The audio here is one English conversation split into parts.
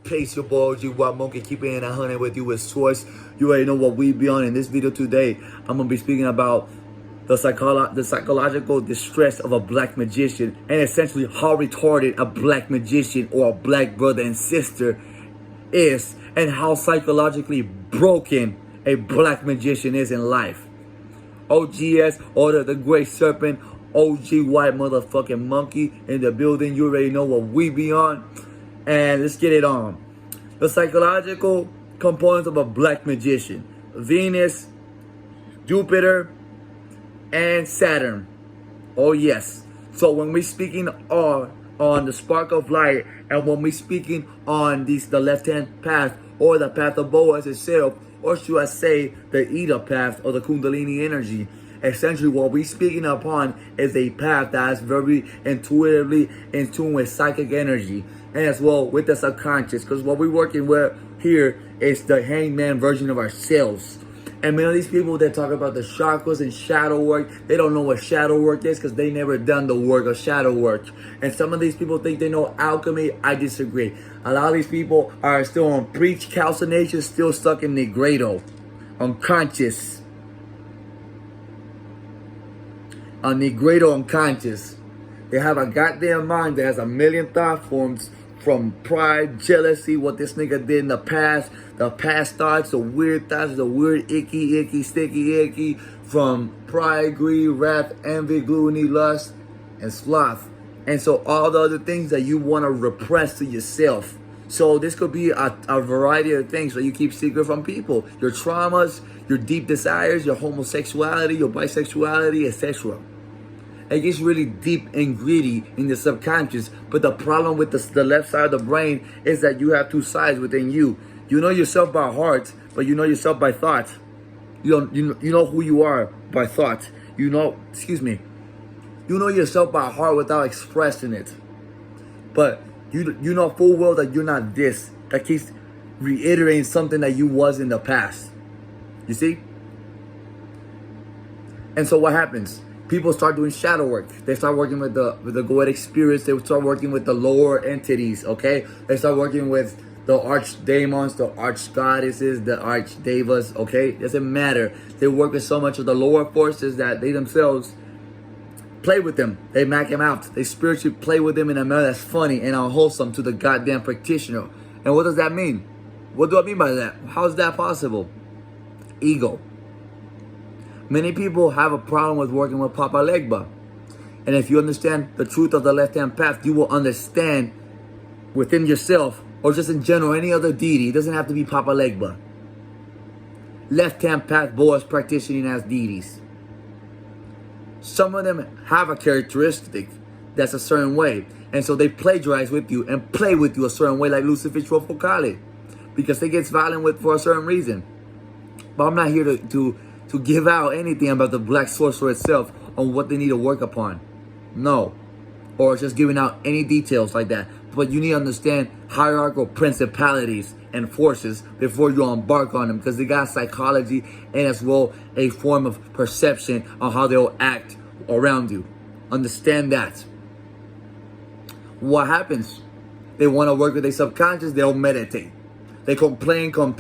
Peace, your boy OG Wild Monkey, keeping it 100 with you with Source. You already know what we be on. In this video today, I'm going to be speaking about the psychological distress of a black magician, and essentially how retarded a black magician or a black brother and sister is, and how psychologically broken a black magician is in life. OGS, Order the Great Serpent, OG White Motherfucking Monkey in the building. You already know what we be on. And let's get it on. The psychological components of a black magician: Venus, Jupiter, and Saturn. Oh yes. So when we speaking on the spark of light, and when we speaking on the left-hand path, or the path of Boaz itself, or should I say the Ida path, or the Kundalini energy, essentially what we speaking upon is a path that is very intuitively in tune with psychic energy, and as well with the subconscious, because what we're working with here is the hangman version of ourselves. And many of these people that talk about the chakras and shadow work, they don't know what shadow work is because they never done the work of shadow work. And some of these people think they know alchemy. I disagree. A lot of these people are still on preach calcination, still stuck in Negredo, unconscious. On Negredo unconscious. They have a goddamn mind that has a million thought forms, from pride, jealousy, what this nigga did in the past thoughts, the weird thoughts, the weird icky, sticky, icky, from pride, greed, wrath, envy, gluttony, lust, and sloth. And so all the other things that you want to repress to yourself. So this could be a variety of things that you keep secret from people. Your traumas, your deep desires, your homosexuality, your bisexuality, etc. It gets really deep and greedy in the subconscious. But the problem with the left side of the brain is that you have two sides within you. You know yourself by heart, but you know yourself by thought. You know who you are by thought. You know yourself by heart without expressing it. But you know full well that you're not this. That keeps reiterating something that you was in the past. You see? And so what happens? People start doing shadow work. They start working with the goetic spirits. They start working with the lower entities, okay? They start working with the archdemons, the archgoddesses, the archdevas, okay? Doesn't matter. They work with so much of the lower forces that they themselves play with them. They mac them out. They spiritually play with them in a manner that's funny and unwholesome to the goddamn practitioner. And what does that mean? What do I mean by that? How is that possible? Ego. Many people have a problem with working with Papa Legba. And if you understand the truth of the left-hand path, you will understand within yourself, or just in general, any other deity. It doesn't have to be Papa Legba. Left-hand path Boaz practicing as deities. Some of them have a characteristic that's a certain way. And so they plagiarize with you and play with you a certain way, like Lucifer Focale. Because they get violent for a certain reason. But I'm not here to give out anything about the black sorcerer itself on what they need to work upon. No. Or just giving out any details like that. But you need to understand hierarchical principalities and forces before you embark on them, because they got psychology and as well a form of perception on how they'll act around you. Understand that. What happens? They want to work with their subconscious, they'll meditate. They complain, give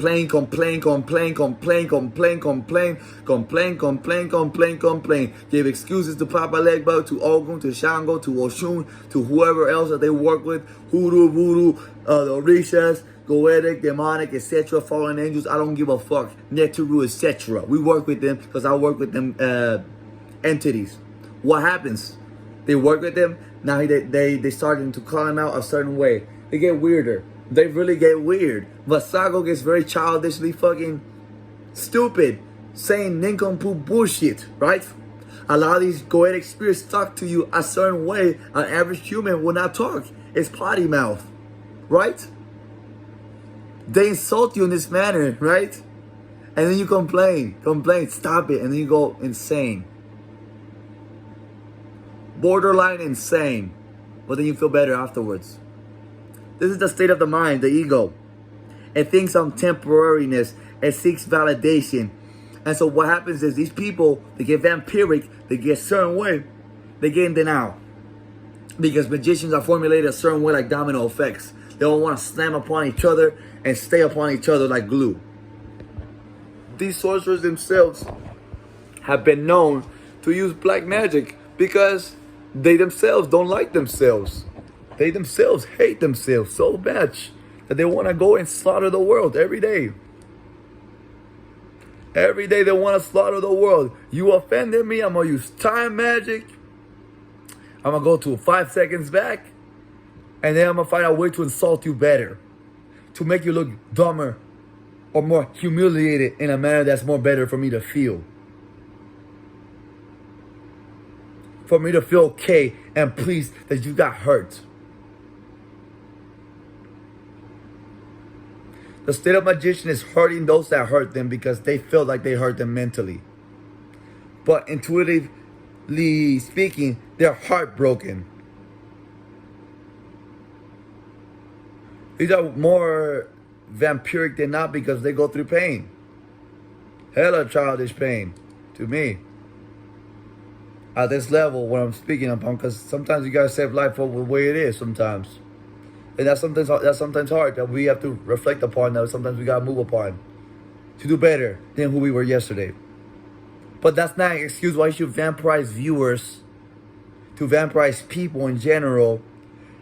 excuses to Papa Legba, to Ogun, to Shango, to Oshun, to whoever else that they work with, hoodoo, voodoo, the Orishas, goetic, demonic, etc., fallen angels. I don't give a fuck. Neteru, etc. We work with them because I work with them entities. What happens? They work with them. Now they starting to call them out a certain way. They get weirder. They really get weird. Vasago gets very childishly fucking stupid, saying nincompoop bullshit, right? A lot of these goetic spirits talk to you a certain way an average human will not talk. It's potty mouth, right? They insult you in this manner, right? And then you complain, stop it, and then you go insane. Borderline insane. But then you feel better afterwards. This is the state of the mind, the ego. It thinks on temporariness. It seeks validation. And so what happens is these people, they get vampiric, they get a certain way, they get in denial. Because magicians are formulated a certain way, like domino effects. They all want to slam upon each other and stay upon each other like glue. These sorcerers themselves have been known to use black magic because they themselves don't like themselves. They themselves hate themselves so much that they want to go and slaughter the world every day. Every day they want to slaughter the world. You offended me, I'm going to use time magic. I'm going to go to 5 seconds back. And then I'm going to find a way to insult you better. To make you look dumber or more humiliated in a manner that's more better for me to feel. For me to feel okay and pleased that you got hurt. The state of magician is hurting those that hurt them because they feel like they hurt them mentally. But intuitively speaking, they're heartbroken. These are more vampiric than not because they go through pain. Hella childish pain to me. At this level, what I'm speaking upon, because sometimes you gotta save life for the way it is sometimes. And that's sometimes hard that we have to reflect upon, that sometimes we gotta move upon to do better than who we were yesterday. But that's not an excuse why you should vampirize viewers, to vampirize people in general,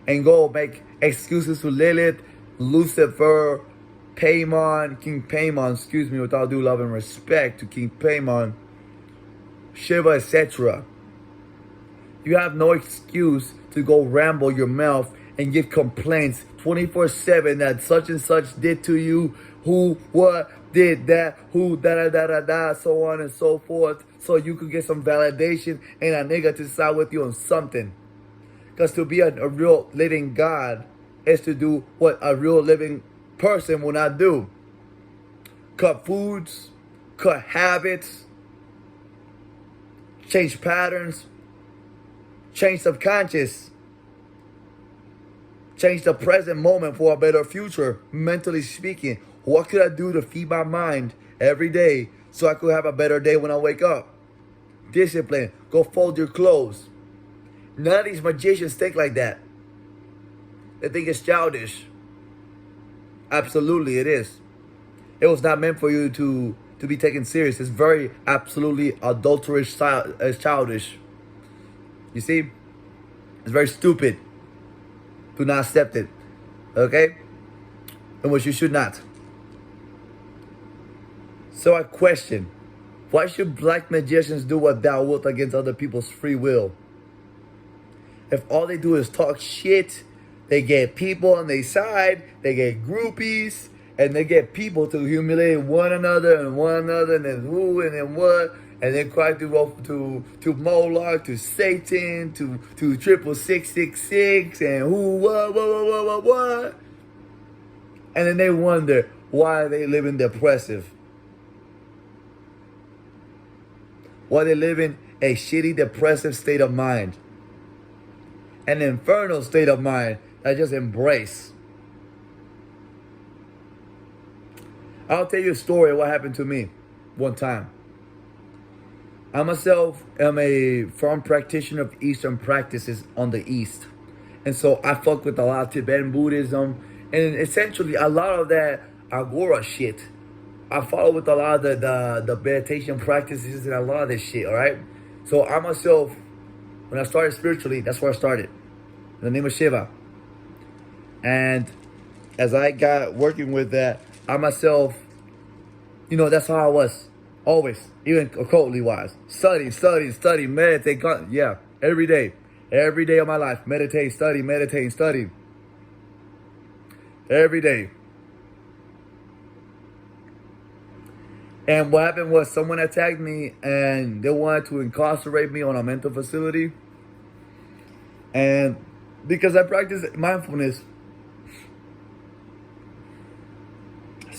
and go make excuses to Lilith, Lucifer, Paimon, King Paimon, excuse me, with all due love and respect to King Paimon, Shiva, etc. You have no excuse to go ramble your mouth and give complaints 24/7 that such and such did to you, who, what, did that, who, da-da-da-da-da, so on and so forth, so you could get some validation and a nigga to side with you on something. Because to be a real living God is to do what a real living person will not do. Cut foods, cut habits, change patterns, change subconscious, change the present moment for a better future, mentally speaking. What could I do to feed my mind every day so I could have a better day when I wake up? Discipline. Go fold your clothes. None of these magicians think like that. They think it's childish. Absolutely, it is. It was not meant for you to be taken serious. It's very, absolutely adulterous, childish. You see? It's very stupid. Do not accept it. Okay? And which you should not. So I question, why should black magicians do what thou wilt against other people's free will? If all they do is talk shit, they get people on their side, they get groupies, and they get people to humiliate one another, and then who, and then what, and then cry to Moloch, to Satan, to 666, and who, what. And then they wonder why they live in depressive. Why they live in a shitty, depressive state of mind. An infernal state of mind that I just embrace. I'll tell you a story of what happened to me one time. I myself am a firm practitioner of Eastern practices on the East. And so I fuck with a lot of Tibetan Buddhism. And essentially a lot of that Agora shit. I follow with a lot of the meditation practices and a lot of this shit, alright? So I myself, when I started spiritually, that's where I started. In the name of Shiva. And as I got working with that, I myself, that's how I was. Always. Even occultly wise. Study, meditate. Yeah. Every day. Every day of my life. Meditate, study. Every day. And what happened was someone attacked me and they wanted to incarcerate me on a mental facility. And because I practice mindfulness,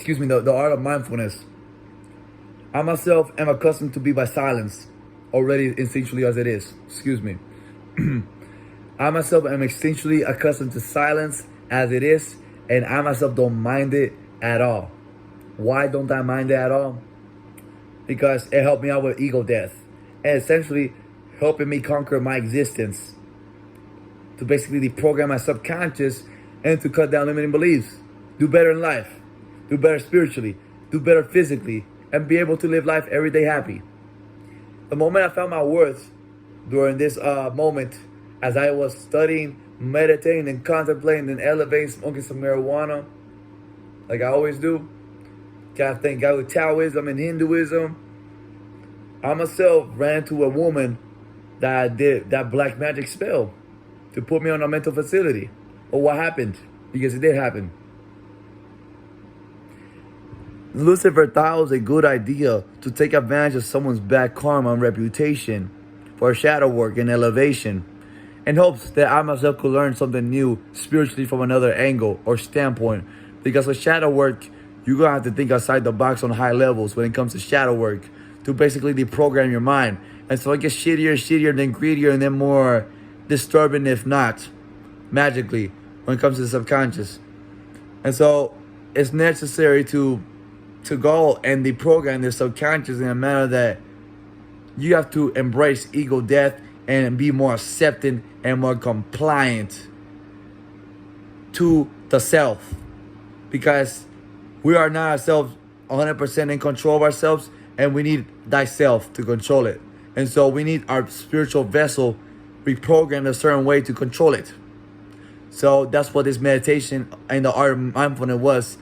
the art of mindfulness, I myself am accustomed to be by silence already instinctually as it is. I myself am instinctually accustomed to silence as it is, and I myself don't mind it at all. Why don't I mind it at all? Because it helped me out with ego death. And essentially helping me conquer my existence. To basically deprogram my subconscious and to cut down limiting beliefs, do better in life, do better spiritually, do better physically, and be able to live life every day happy. The moment I found my worth during this moment, as I was studying, meditating, and contemplating and elevating, smoking some marijuana, like I always do, gotta thank God with Taoism and Hinduism. I myself ran into a woman that did that black magic spell to put me on a mental facility. But what happened? Because it did happen. Lucifer thought it was a good idea to take advantage of someone's bad karma and reputation for shadow work and elevation, in hopes that I myself could learn something new spiritually from another angle or standpoint. Because with shadow work, you're going to have to think outside the box on high levels when it comes to shadow work, to basically deprogram your mind. And so it gets shittier and shittier, then greedier, and then more disturbing, if not magically, when it comes to the subconscious. And so it's necessary to go and deprogram the subconscious in a manner that you have to embrace ego death and be more accepting and more compliant to the self. Because we are not ourselves 100% in control of ourselves, and we need thyself to control it. And so we need our spiritual vessel reprogrammed a certain way to control it. So that's what this meditation and the art of mindfulness was,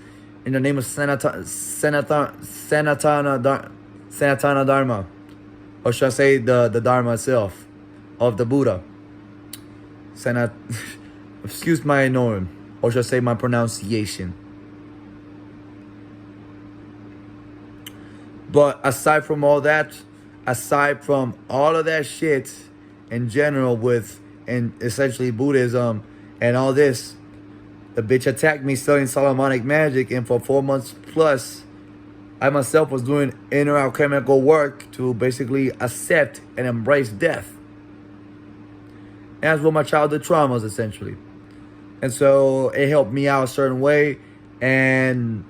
in the name of Sanatana Dharma, or should I say the Dharma itself of the Buddha. Excuse my ignorance, or should I say my pronunciation. But aside from all that, aside from all of that shit in general with and essentially Buddhism and all this, the bitch attacked me studying Solomonic magic, and for 4 months plus, I myself was doing inner alchemical work to basically accept and embrace death. And that's what my childhood traumas, essentially. And so it helped me out a certain way, and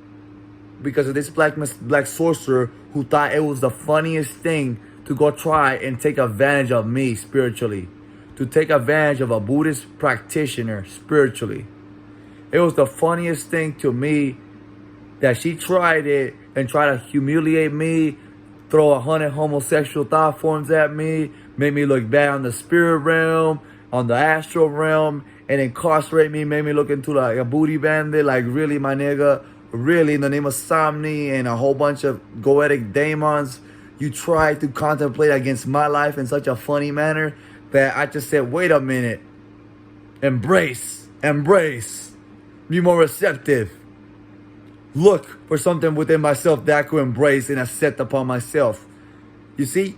because of this black sorcerer who thought it was the funniest thing to go try and take advantage of me spiritually, to take advantage of a Buddhist practitioner spiritually. It was the funniest thing to me that she tried it and tried to humiliate me, throw 100 homosexual thought forms at me, make me look bad on the spirit realm, on the astral realm, and incarcerate me, made me look into like a booty bandit. Like, really, my nigga? Really, in the name of Somni and a whole bunch of goetic demons, you try to contemplate against my life in such a funny manner that I just said, wait a minute. Embrace. Be more receptive. Look for something within myself that I could embrace and accept upon myself. You see?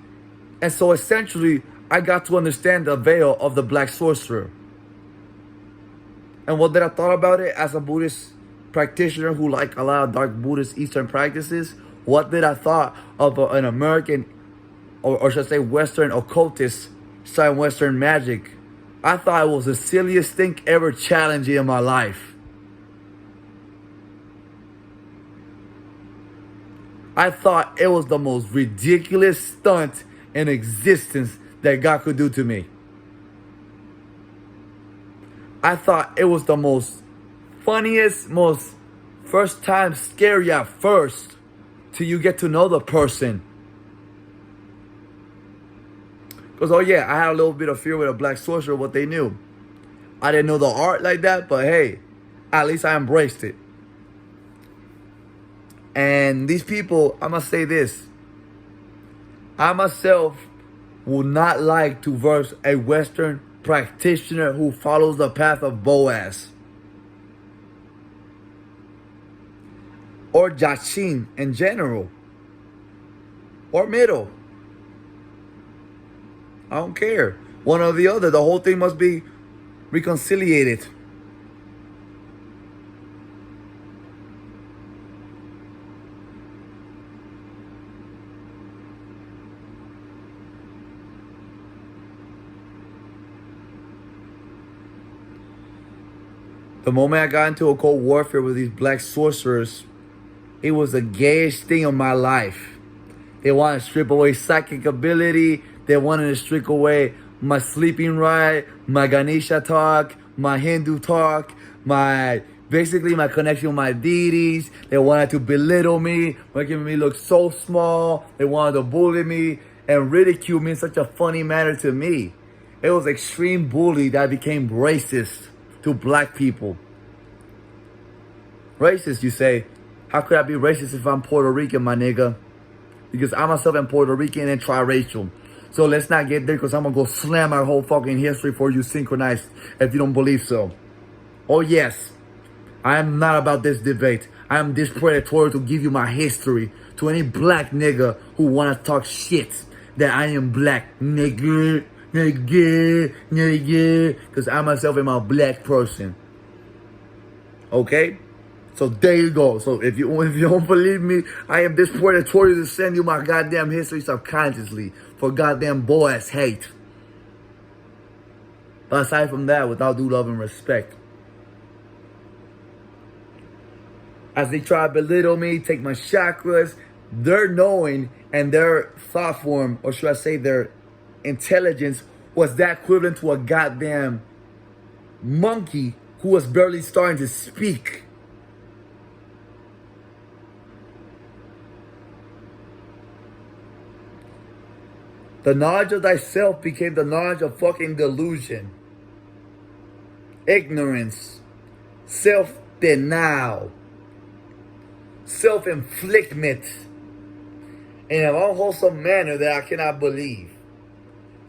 And so essentially, I got to understand the veil of the black sorcerer. And what did I thought about it as a Buddhist practitioner who like a lot of dark Buddhist Eastern practices? What did I thought of an American, or should I say Western occultist, studying Western magic? I thought it was the silliest thing ever challenging in my life. I thought it was the most ridiculous stunt in existence that God could do to me. I thought it was the most funniest, most first time scary at first, till you get to know the person. Because, oh yeah, I had a little bit of fear with a black sorcerer, what they knew. I didn't know the art like that, but hey, at least I embraced it. And these people, I must say this. I myself would not like to verse a Western practitioner who follows the path of Boaz or Jachin in general, or middle. I don't care. One or the other. The whole thing must be reconciliated. The moment I got into occult warfare with these black sorcerers, it was the gayest thing of my life. They wanted to strip away psychic ability. They wanted to strip away my sleeping right, my Ganesha talk, my Hindu talk, basically my connection with my deities. They wanted to belittle me, making me look so small. They wanted to bully me and ridicule me in such a funny manner to me. It was extreme bully that became racist to black people. Racist, you say? How could I be racist if I'm Puerto Rican, my nigga? Because I myself am Puerto Rican and triracial. So let's not get there, because I'm going to go slam our whole fucking history for you synchronized if you don't believe so. Oh yes, I am not about this debate. I am this predatory to give you my history to any black nigga who want to talk shit that I am black. Nigga, because I myself am a black person. Okay? So there you go. So if you don't believe me, I am this predatory to send you my goddamn history subconsciously for goddamn boy-ass hate. But aside from that, without due love and respect, as they try to belittle me, take my chakras, their knowing and their thought form, or should I say their intelligence, was that equivalent to a goddamn monkey who was barely starting to speak. The knowledge of thyself became the knowledge of fucking delusion, ignorance, self-denial, self-inflictment, in an unwholesome manner that I cannot believe.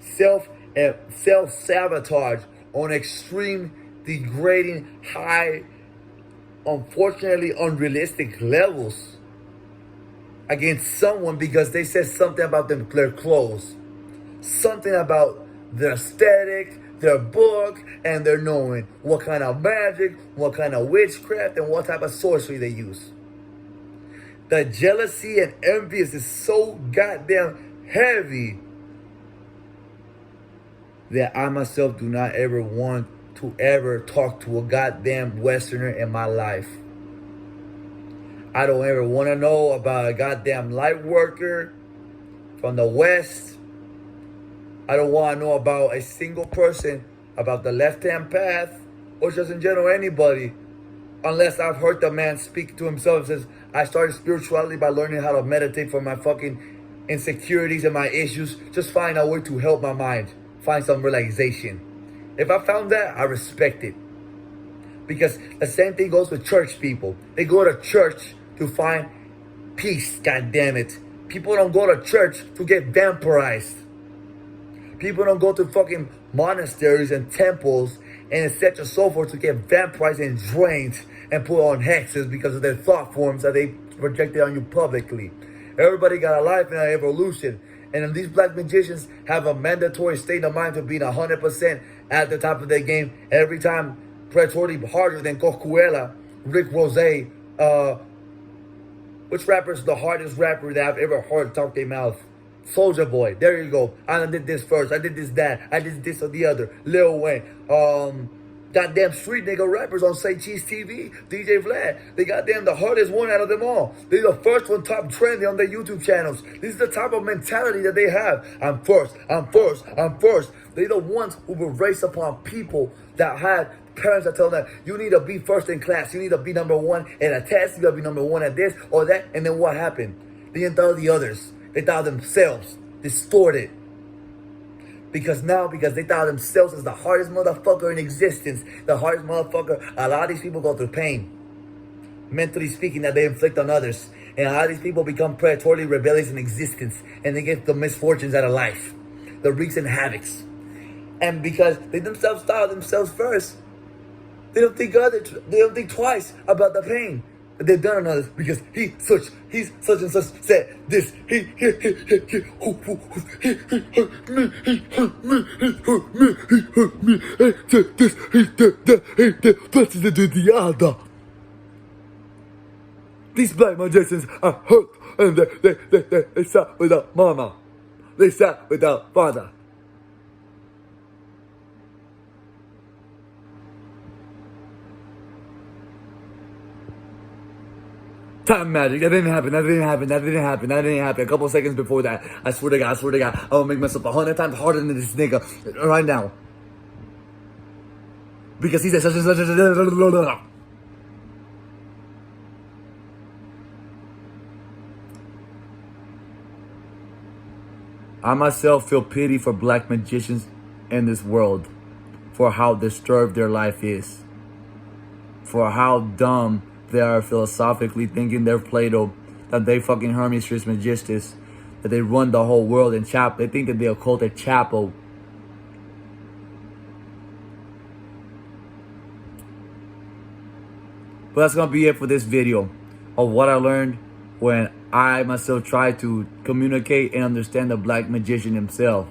Self-sabotage on extreme, degrading, high, unfortunately unrealistic levels against someone because they said something about their clothes, something about their aesthetic, their book, and their knowing what kind of magic, what kind of witchcraft, and what type of sorcery they use. The jealousy and envy is so goddamn heavy that I myself do not ever want to ever talk to a goddamn Westerner in my life. I don't ever want to know about a goddamn light worker from the West. I don't want to know about a single person about the left-hand path, or just in general anybody, unless I've heard the man speak to himself and says, I started spirituality by learning how to meditate for my fucking insecurities and my issues. Just find a way to help my mind find some relaxation. If I found that, I respect it. Because the same thing goes with church people. They go to church to find peace, god damn it. People don't go to church to get vampirized. People don't go to fucking monasteries and temples and etc. and so forth to get vampirized and drained and put on hexes because of their thought forms that they projected on you publicly. Everybody got a life and an evolution. And these black magicians have a mandatory state of mind to being 100% at the top of their game every time, predatorily harder than Coscuela, Rick Rose. Which rapper is the hardest rapper that I've ever heard talk their mouth? Soulja Boy. There you go. I did this first. I did this, that. I did this or the other. Lil Wayne. Goddamn street nigga rappers on Say Cheese TV. DJ Vlad. They goddamn the hardest one out of them all. They're the first one top trendy on their YouTube channels. This is the type of mentality that they have. I'm first. I'm first. I'm first. They're the ones who were raised upon people that had parents that tell them, you need to be first in class. You need to be number one in a test. You got to be number one at this or that. And then what happened? They didn't tell the others. They thought themselves distorted. Because they thought themselves as the hardest motherfucker in existence. The hardest motherfucker. A lot of these people go through pain, mentally speaking, that they inflict on others. And a lot of these people become predatorily rebellious in existence. And they get the misfortunes out of life. The wreaks and havocs. And because they themselves thought themselves first, they don't think twice about the pain that they've done on others, because he's such and such said this. He hurt me, he hurt me, he did this, he did that, he did the other. These black magicians are hurt, and they sat without mama. They sat without father. Time magic. That didn't happen. A couple seconds before that. I swear to God. I will make myself 100 times harder than this nigga right now. because he said such and such and such. I myself feel pity for black magicians in this world, for how disturbed their life is, for how dumb they are philosophically, thinking they're Plato, that they fucking Hermes Trismegistus, that they run the whole world in chap. They think that they occult at Chapo. But that's gonna be it for this video of what I learned when I myself tried to communicate and understand the black magician himself.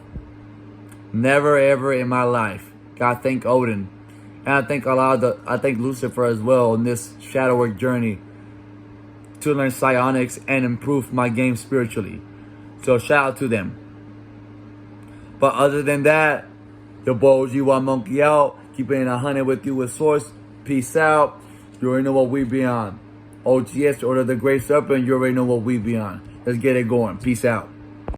Never ever in my life. God thank Odin. And I thank I thank Lucifer as well on this shadow work journey to learn psionics and improve my game spiritually. So shout out to them. But other than that, your boy G1 Monkey out. Keeping it 100 with you with Source. Peace out. You already know what we be on. OGS, Order of the Great Serpent, you already know what we be on. Let's get it going. Peace out.